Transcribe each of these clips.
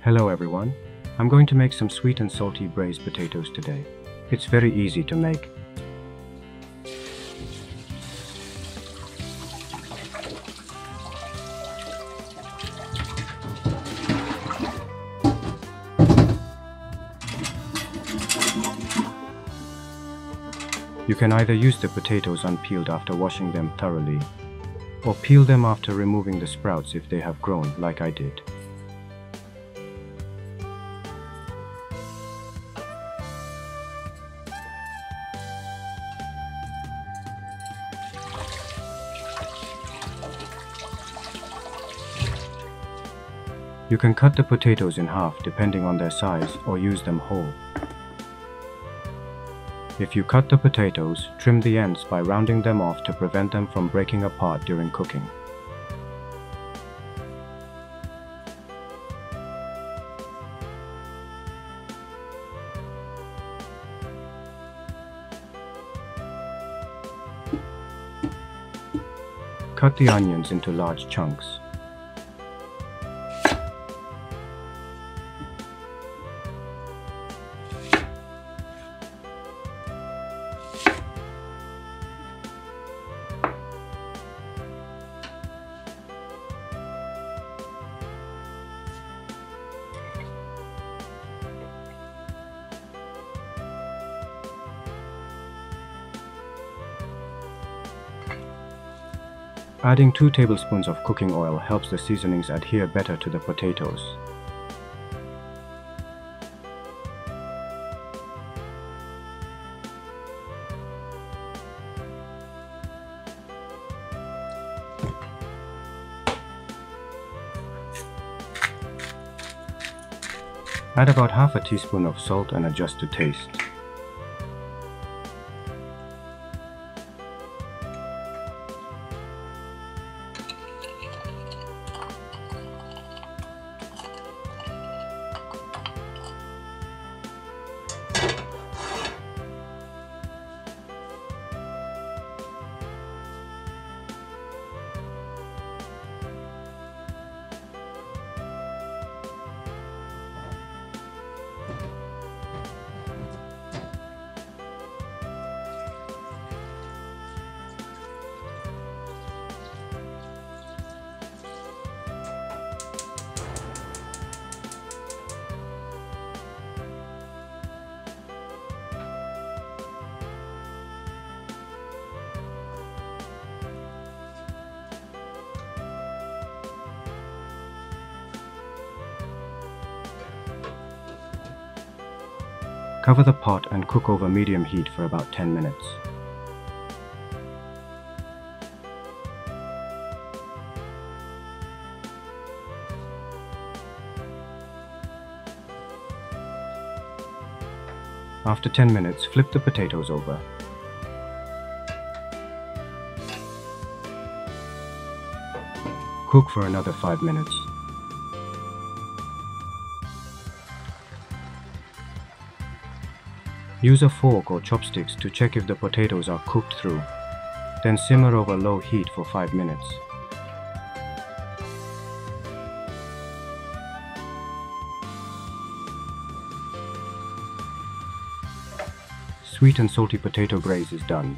Hello everyone, I'm going to make some sweet and salty braised potatoes today. It's very easy to make. You can either use the potatoes unpeeled after washing them thoroughly, or peel them after removing the sprouts if they have grown, like I did. You can cut the potatoes in half depending on their size or use them whole. If you cut the potatoes, trim the ends by rounding them off to prevent them from breaking apart during cooking. Cut the onions into large chunks. Adding 2 tablespoons of cooking oil helps the seasonings adhere better to the potatoes. Add about half a teaspoon of salt and adjust to taste. Cover the pot and cook over medium heat for about 10 minutes. After 10 minutes, flip the potatoes over. Cook for another 5 minutes. Use a fork or chopsticks to check if the potatoes are cooked through. Then simmer over low heat for 5 minutes. Sweet and salty potato braise is done.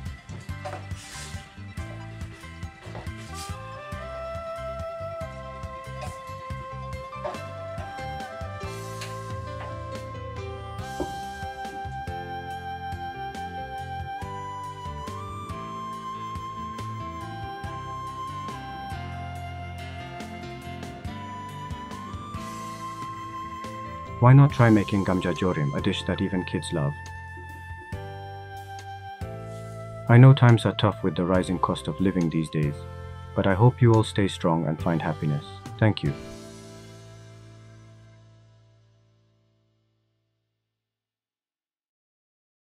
Why not try making Gamjajorim, a dish that even kids love? I know times are tough with the rising cost of living these days, but I hope you all stay strong and find happiness. Thank you.